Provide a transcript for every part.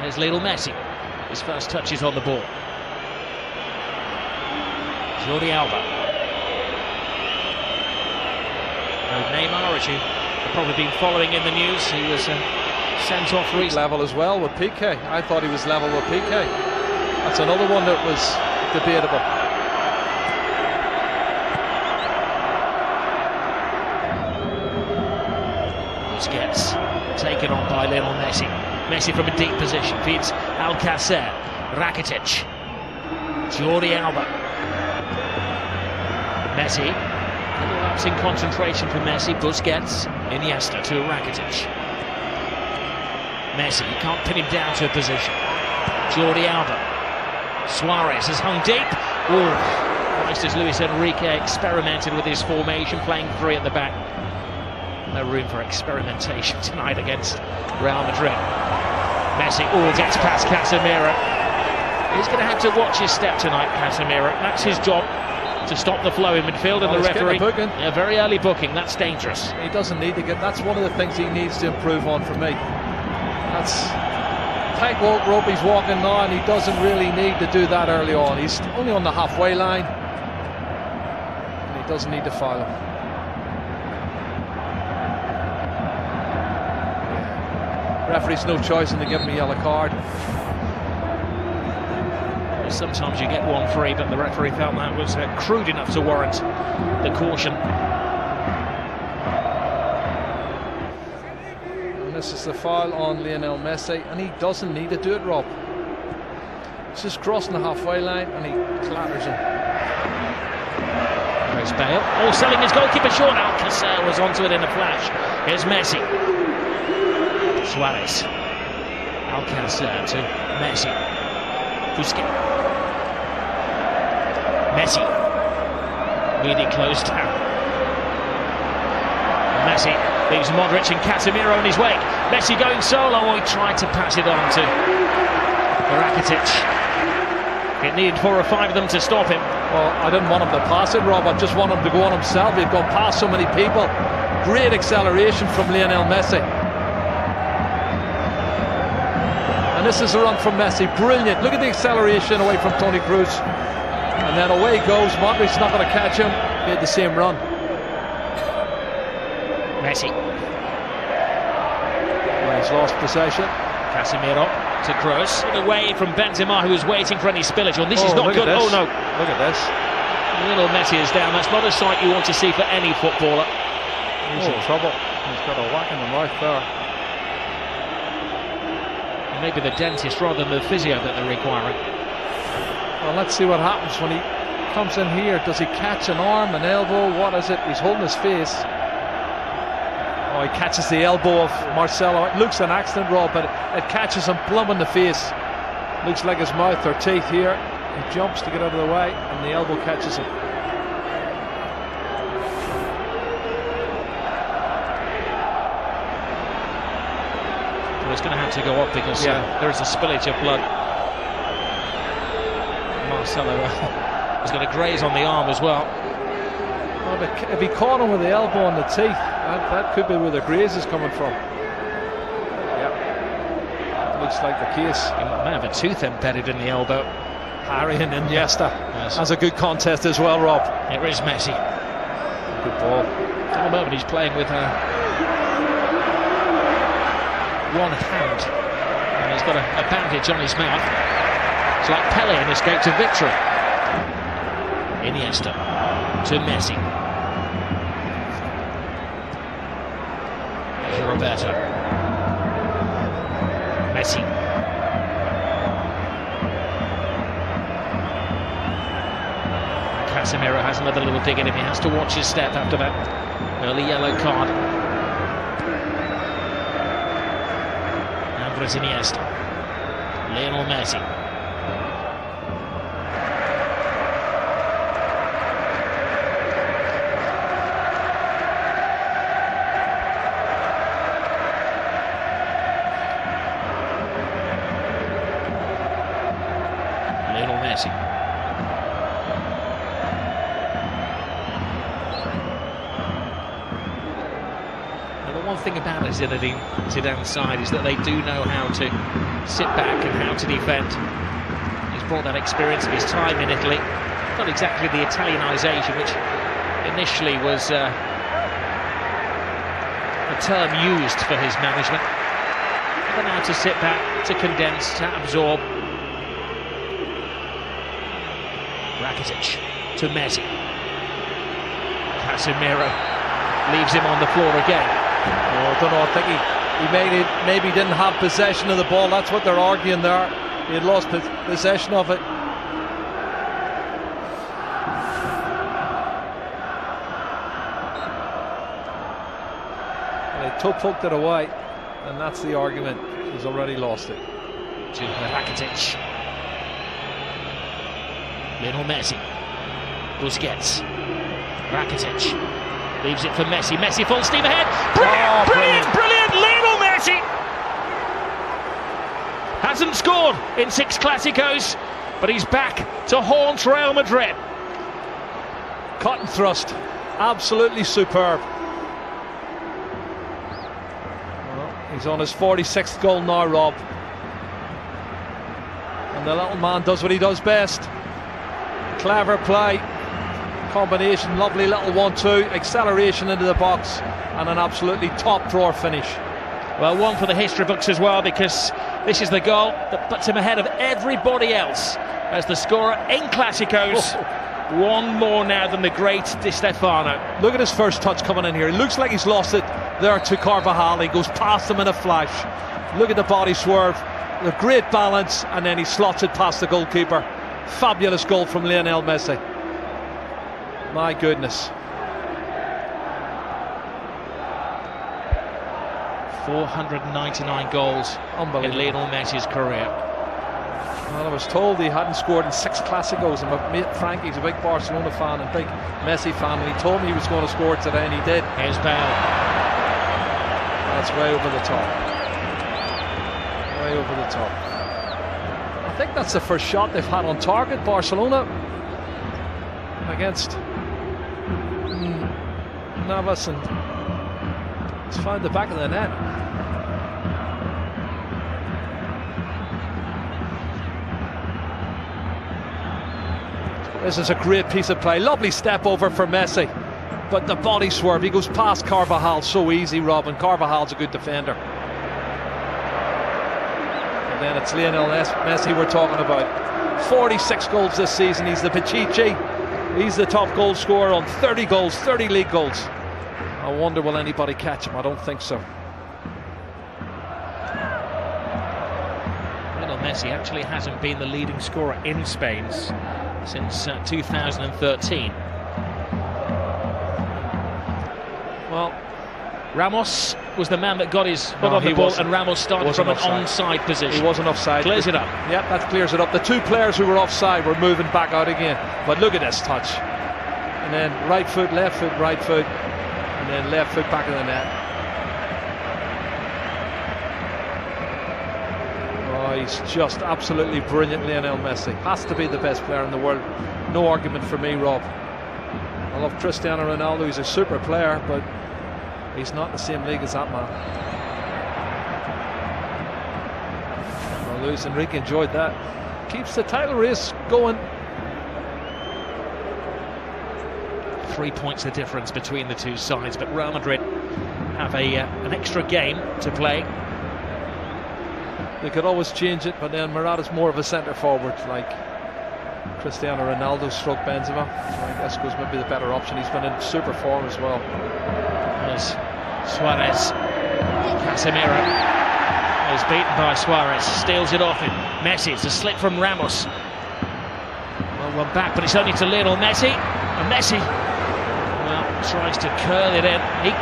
There's Lionel Messi. His first touches on the ball. Jordi Alba. Neymar, as you have probably been following in the news, he was sent off recently. Level as well with Piqué. I thought he was level with Piqué. That's another one that was debatable. Busquets taken on by Lionel Messi. Messi from a deep position feeds Alcacer. Rakitic. Jordi Alba. Messi. A little lapse in concentration from Messi. Busquets. Iniesta to Rakitic. Messi can't pin him down to a position. Jordi Alba. Suarez has hung deep. Christ, as Luis Enrique experimented with his formation, playing three at the back. No room for experimentation tonight against Real Madrid. Messi gets past Casemiro. He's going to have to watch his step tonight, Casemiro. That's his job, to stop the flow in midfield, and the referee. A very early booking, that's dangerous. He doesn't need to get. That's one of the things he needs to improve on for me. That's tight rope he's walking now, and he doesn't really need to do that early on. He's only on the halfway line, and he doesn't need to foul him. Referee's no choice in to give him a yellow card. Sometimes you get one free, but the referee felt that was crude enough to warrant the caution. And this is the foul on Lionel Messi, and he doesn't need to do it, Rob. He's just crossing the halfway line, and he clatters him. There's Bale. Selling his goalkeeper short. Alcacer was onto it in a flash. Here's Messi. Suarez. Alcacer to Messi. Busquets. Messi. Really closed down. Messi leaves Modric and Casemiro on his way. Messi going solo. He tried to pass it on to Rakitic. It needed 4 or 5 of them to stop him. Well, I didn't want him to pass it, Rob. I just want him to go on himself. He'd gone past so many people. Great acceleration from Lionel Messi. And this is a run from Messi. Brilliant. Look at the acceleration away from Toni Kroos. And then away goes. Modric's not going to catch him. He had the same run. Messi. Well, he's lost possession. Casemiro to Kroos. Away from Benzema, who was waiting for any spillage. This is not good. Oh no. Look at this. Little Messi is down. That's not a sight you want to see for any footballer. He's in trouble. He's got a whack in the mouth there. Maybe the dentist rather than the physio that they're requiring. Well, let's see what happens when he comes in here. Does he catch an arm, an elbow? What is it? He's holding his face. Oh, he catches the elbow of Marcelo. It looks an accident, Rob, but it catches him plumb in the face. Looks like his mouth or teeth here. He jumps to get out of the way, and the elbow catches him. It's going to have to go up because there is a spillage of blood. Marcelo is going to graze on the arm as well. Well, if he caught him with the elbow on the teeth, that could be where the graze is coming from. Yeah, looks like the case. He may have a tooth embedded in the elbow. Harry and Iniesta. Yes. That's a good contest as well, Rob. Here is Messi. Good ball. At the moment he's playing with one hand, and he's got a bandage on his mouth. It's like Pele in escape to victory. Iniesta to Messi. Here's Roberto. Messi. Casemiro has another little dig at him. He has to watch his step after that early yellow card. Iniesta. Lionel Messi. Lionel Messi. Now the one thing thing about Zinedine Zidane's side is that they do know how to sit back and how to defend. He's brought that experience of his time in Italy. Not exactly the Italianisation, which initially was a term used for his management. But now to sit back, to condense, to absorb. Rakitic to Messi. Casemiro leaves him on the floor again. Oh, I don't know, I think he maybe didn't have possession of the ball. That's what they're arguing there. He had lost possession of it. And he poked it away, and that's the argument. He's already lost it. To Rakitic. Lionel Messi. Busquets. Rakitic. Leaves it for Messi. Messi full steam ahead. Brilliant! Lionel Messi! Hasn't scored in 6 Clásicos, but he's back to haunt Real Madrid. Cut and thrust. Absolutely superb. Well, he's on his 46th goal now, Rob. And the little man does what he does best. Clever play, combination, lovely little 1-2, acceleration into the box, and an absolutely top drawer finish. Well, one for the history books as well, because this is the goal that puts him ahead of everybody else as the scorer in Clásicos. One more now than the great Di Stefano. Look at his first touch coming in here. He looks like he's lost it there to Carvajal. He goes past him in a flash. Look at the body swerve, the great balance, and then he slots it past the goalkeeper. Fabulous goal from Lionel Messi. My goodness. 499 goals in Lionel Messi's career. Well, I was told he hadn't scored in 6 Clásicos, and my mate Frankie's a big Barcelona fan and big Messi fan, and he told me he was going to score today, and he did. Here's Bale. That's way over the top. Way over the top. I think that's the first shot they've had on target, Barcelona, against Navas, and it's found the back of the net. This is a great piece of play. Lovely step over for Messi, but the body swerve, he goes past Carvajal so easy, Rob, and Carvajal's a good defender. And then it's Lionel Messi we're talking about. 46 goals this season. He's the Pichichi. He's the top goal scorer on 30 goals, 30 league goals. I wonder, will anybody catch him? I don't think so. Lionel Messi actually hasn't been the leading scorer in Spain since 2013. Well, Ramos was the man that got his foot on the ball, and Ramos started from an onside position. He wasn't offside. Clears it up. Yep, that clears it up. The 2 players who were offside were moving back out again. But look at this touch. And then right foot, right foot, and then left foot back of the net. Oh, he's just absolutely brilliant, Lionel Messi. Has to be the best player in the world. No argument for me, Rob. I love Cristiano Ronaldo. He's a super player, but he's not in the same league as that man. Well, Luis Enrique enjoyed that. Keeps the title race going. 3 points the difference between the two sides, but Real Madrid have an extra game to play. They could always change it, but then Morata's more of a centre forward, like Cristiano Ronaldo stroke Benzema. I guess goes maybe the better option. He's been in super form as well. There's Suarez. Casemiro is beaten by Suarez, steals it off him. Messi, it's a slip from Ramos. Well, one back, but it's only to Lionel Messi. And Messi, well, tries to curl it in. He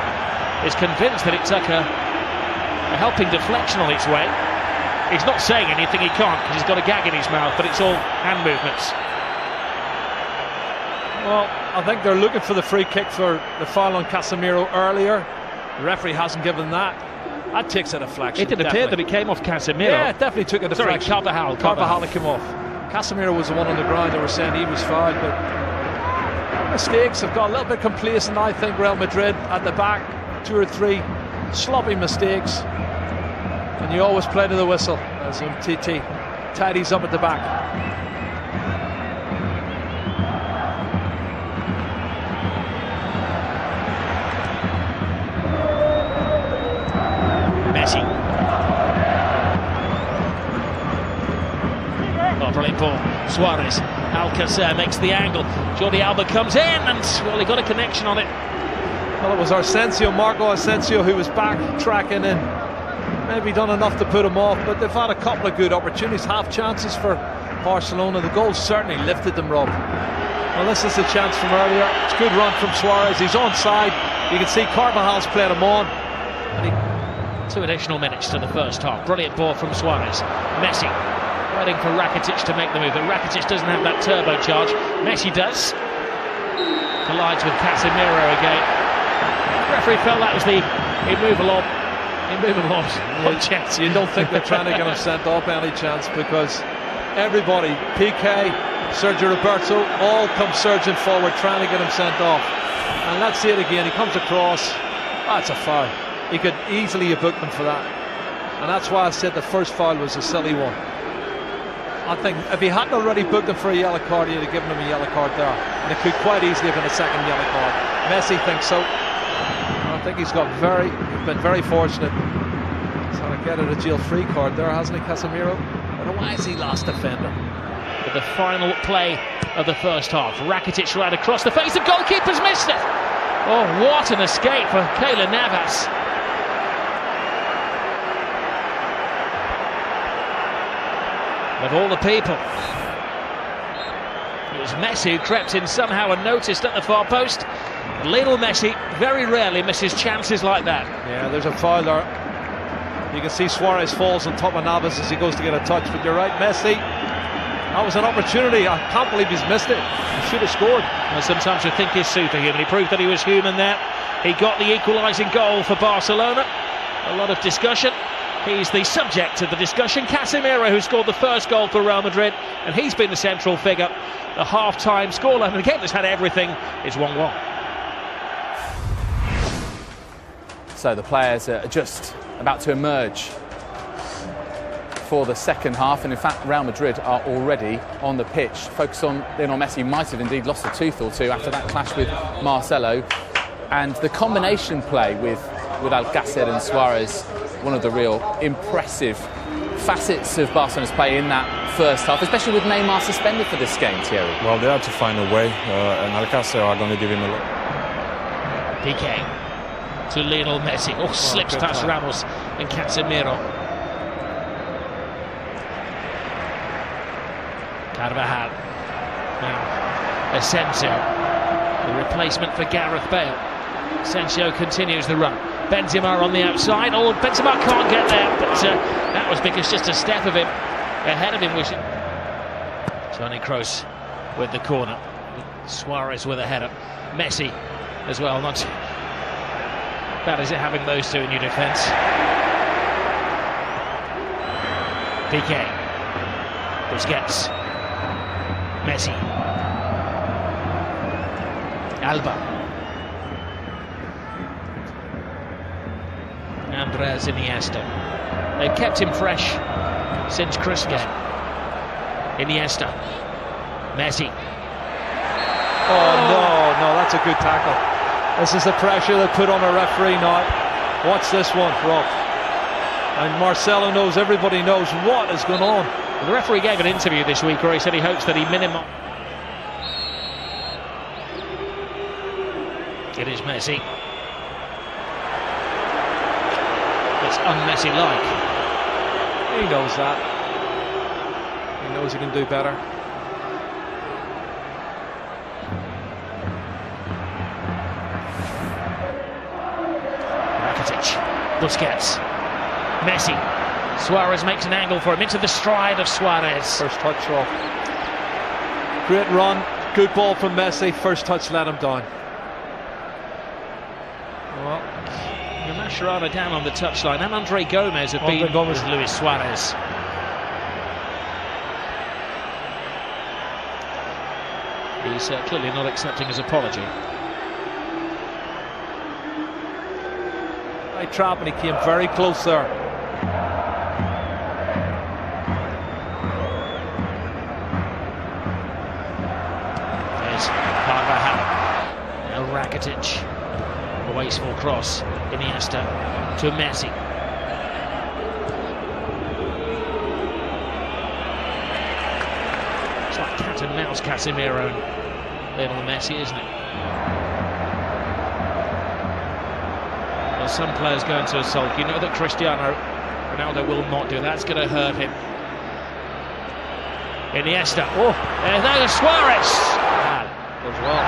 is convinced that it took a helping deflection on its way. He's not saying anything, he can't, because he's got a gag in his mouth, but it's all hand movements. Well, I think they're looking for the free kick for the foul on Casemiro earlier. The referee hasn't given that. That takes a deflection. It did appear that it came off Casemiro. Yeah, it definitely took a deflection. Sorry, Carvajal came off. Casemiro was the one on the ground. They were saying he was fouled, but mistakes have got a little bit complacent. I think Real Madrid at the back, 2 or 3 sloppy mistakes, and you always play to the whistle as TT tidies up at the back. Messi. Oh, brilliant ball. Suarez. Alcacer makes the angle. Jordi Alba comes in, and well, he got a connection on it. Well, it was Marco Asensio, who was backtracking and maybe done enough to put him off, but they've had a couple of good opportunities, half chances for Barcelona. The goal certainly lifted them, Rob. Well, this is a chance from earlier. It's a good run from Suarez. He's onside. You can see Carvajal's played him on. 2 additional minutes to the first half. Brilliant ball from Suarez. Messi waiting for Rakitic to make the move, but Rakitic doesn't have that turbocharge. Messi does. Collides with Casemiro again. The referee felt that was the immovable chance. You don't think they're trying to get him sent off any chance, because everybody, PK, Sergio Roberto, all come surging forward trying to get him sent off. And let's see it again. He comes across. That's a foul. He could easily have booked him for that. And that's why I said the first foul was a silly one. I think if he hadn't already booked him for a yellow card, he'd have given him a yellow card there. And it could quite easily have been a second yellow card. Messi thinks so. I think he's been very fortunate. He's going to get a jail-free card there, hasn't he, Casemiro? But why is he last defender? But the final play of the first half. Rakitic right across the face. The goalkeeper's missed it. Oh, what an escape for Keylor Navas. Of all the people, it was Messi who crept in somehow unnoticed at the far post. Lionel Messi very rarely misses chances like that. Yeah, there's a foul there. You can see Suarez falls on top of Navas as he goes to get a touch, but you're right, Messi, that was an opportunity. I can't believe he's missed it. He should have scored. Well, sometimes you think he's superhuman. He proved that he was human there. He got the equalising goal for Barcelona. A lot of discussion. He's the subject of the discussion. Casemiro, who scored the first goal for Real Madrid, and he's been the central figure. The half-time scoreline, and a game that's had everything, is 1-1. So the players are just about to emerge for the second half, and in fact Real Madrid are already on the pitch. Focus on Lionel Messi, might have indeed lost a tooth or two after that clash with Marcelo, and the combination play with Alcacer and Suarez, one of the real impressive facets of Barcelona's play in that first half, especially with Neymar suspended for this game, Thierry. Well, they had to find a way, and Alcacer are going to give him a look. PK to Lionel Messi. Oh, slips past Ramos and Casemiro. Carvajal. Now, Asensio, the replacement for Gareth Bale. Asensio continues the run. Benzema on the outside. Oh, Benzema can't get there, but that was because just a step of him ahead of him was Toni Kroos with the corner. Suarez with a header. Messi as well. Not bad is it having those two in your defence. PK. Busquets. Messi. Alba. Andres Iniesta. They've kept him fresh since Chris game. Iniesta. Messi. Oh no, that's a good tackle. This is the pressure they put on a referee now. Watch this one, Rob. And Marcelo knows, everybody knows what is going on. The referee gave an interview this week where he said he hopes that he minimised. It is Messi. It's un-Messi-like. He knows that. He knows he can do better. Rakitic. Busquets. Messi. Suarez makes an angle for him into the stride of Suarez. First touch off. Great run. Good ball from Messi. First touch let him down. Well, Mascherano down on the touchline, and Andre Gomez have been with Luis Suarez. He's clearly not accepting his apology. Right trap, and he came very close there. There's Carvajal. Now Rakitic. A wasteful cross. Iniesta to Messi. It's like cat and mouse, Casemiro and Lionel Messi, isn't it? Well, some players go into a sulk. You know that Cristiano Ronaldo will not do that. That's going to hurt him. Iniesta. Oh, there's Suarez. As well.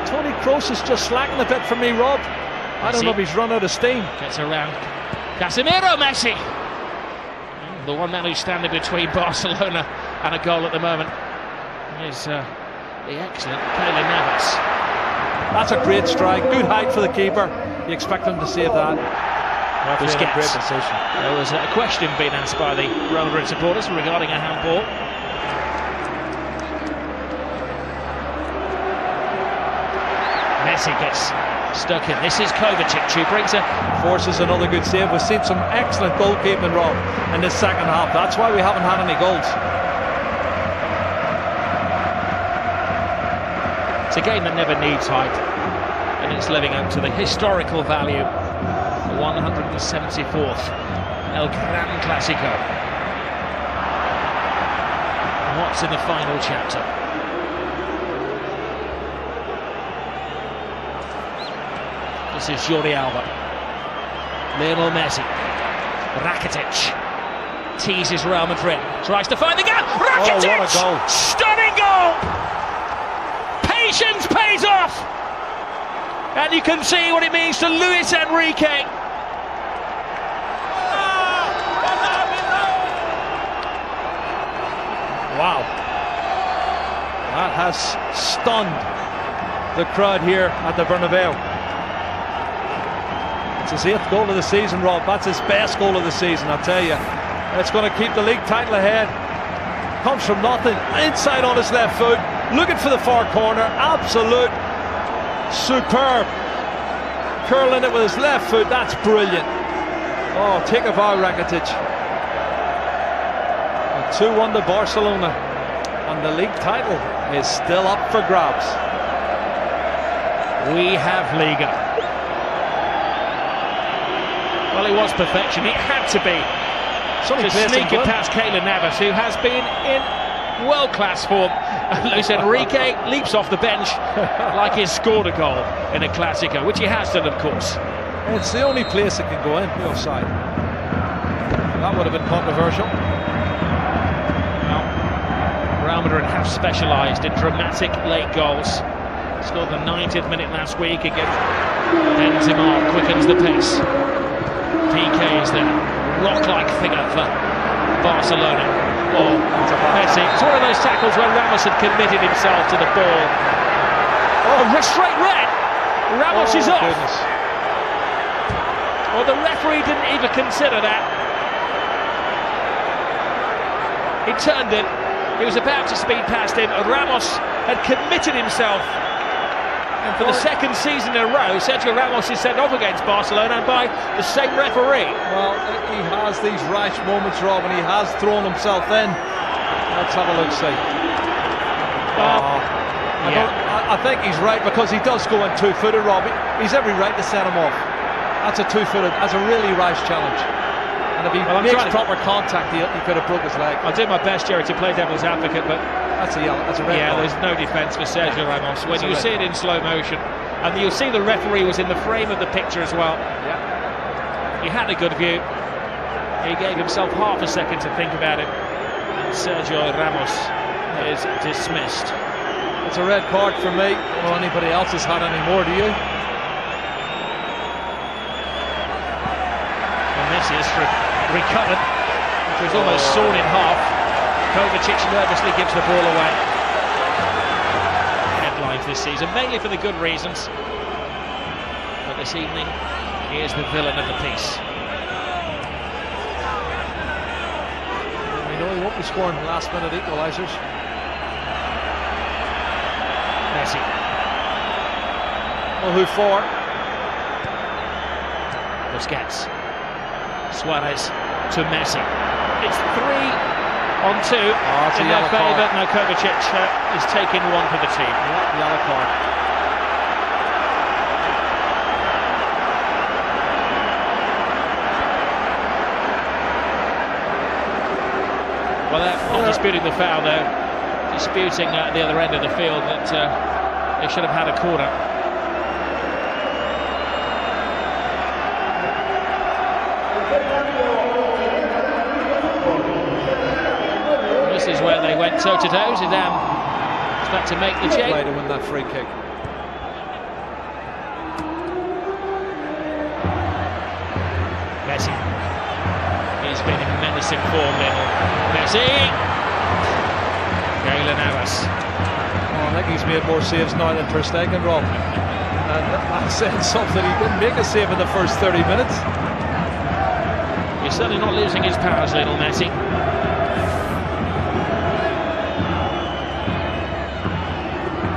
Toni Kroos is just slacking a bit for me, Rob. I don't know if he's run out of steam. Gets around Casemiro, Messi. The one man who's standing between Barcelona and a goal at the moment is the excellent Keylor Navas. That's a great strike. Good height for the keeper. You expect him to save that. Busquets. In a great position. There was a question being asked by the Real Madrid supporters regarding a handball. Messi gets stuck in. This is Kovacic who brings a... Forces another good save. We've seen some excellent goalkeeping, Rob, in this second half. That's why we haven't had any goals. It's a game that never needs hype, and it's living up to the historical value. The 174th El Gran Clasico. What's in the final chapter? This is Jordi Alba. Lionel Messi. Rakitic teases Real Madrid. Tries to find the gap. Rakitic! Oh, what a goal. Stunning goal! Patience pays off! And you can see what it means to Luis Enrique. Wow. That has stunned the crowd here at the Bernabeu. It's his 8th goal of the season, Rob. That's his best goal of the season, I'll tell you. It's going to keep the league title ahead. Comes from nothing, inside on his left foot, looking for the far corner. Absolute superb. Curling it with his left foot, that's brilliant. Oh, take a bow, Rakitic. 2-1 to Barcelona, and the league title is still up for grabs. We have Liga. Well, it was perfection. It had to be. To sneak it past Keylor Navas, who has been in world-class form. Luis Enrique leaps off the bench like he's scored a goal in a Clasico, which he has done, of course. It's the only place that can go in, the offside. That would have been controversial. Well, Real Madrid have specialised in dramatic late goals. Scored the 90th minute last week against Benzema, quickens the pace. PK is there. Rock-like figure for Barcelona. Oh, Messi. It's one of those tackles where Ramos had committed himself to the ball. Oh, straight red. Ramos is off. Goodness. Well, the referee didn't even consider that. He turned it. He was about to speed past him, and Ramos had committed himself. And for the second season in a row, Sergio Ramos is sent off against Barcelona and by the same referee. Well, he has these rash moments, Rob, and he has thrown himself in. Let's have a look, see. I think he's right, because he does go in two-footed, Rob. He's every right to set him off. That's a two-footed, that's a really rash challenge. And if he makes proper contact, he could have broke his leg. I'll do my best, Jerry, to play devil's advocate, but that's a yellow. That's a red card. There's no defence for Sergio Ramos. When you see it in slow motion, and you'll see the referee was in the frame of the picture as well. Yeah. He had a good view. He gave himself half a second to think about it. And Sergio Ramos is dismissed. It's a red card for me. I don't know anybody else has had any more, do you? And Messi has recovered, which was almost sawn in half. Kovacic nervously gives the ball away. Headlines this season, mainly for the good reasons. But this evening, he is the villain of the piece. We know he won't be scoring last-minute equalisers. Messi. Well, who for? Busquets. Suarez to Messi. It's 3-on-2 in their favour. No, Kovacic is taking one for the team. Yeah, yellow card. Well, they're not disputing the foul, though. Disputing at the other end of the field that they should have had a corner. This is where they went toe-to-toe. Zidane is about to make the change. Play to win that free kick. Messi. He's been in menacing form, little Messi. Keylor Navas. Oh, I think he's made more saves now than Ter Stegen, Rob. And I'm saying something. He didn't make a save in the first 30 minutes. He's certainly not losing his powers, little Messi.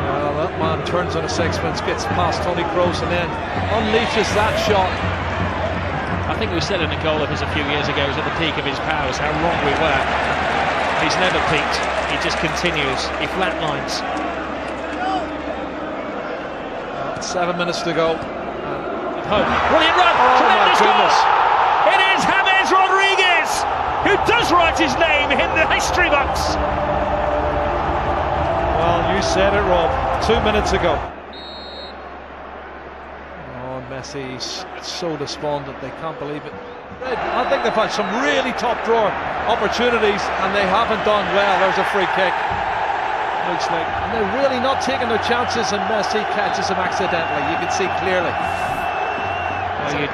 Well, that man turns on a sixpence, gets past Toni Kroos and then unleashes that shot. I think we said in a goal of his a few years ago, he was at the peak of his powers, how wrong we were. He's never peaked, he just continues, he flatlines. 7 minutes to go. Home. Brilliant run! Oh, Tremendous my goodness. goal! It is James Rodriguez, who does write his name in the history books. Well, you said it, Rob. 2 minutes ago. Oh, Messi's so despondent, they can't believe it. I think they've had some really top drawer opportunities and they haven't done well. There's a free kick. Looks like, and they're really not taking their chances, and Messi catches him accidentally. You can see clearly. Well,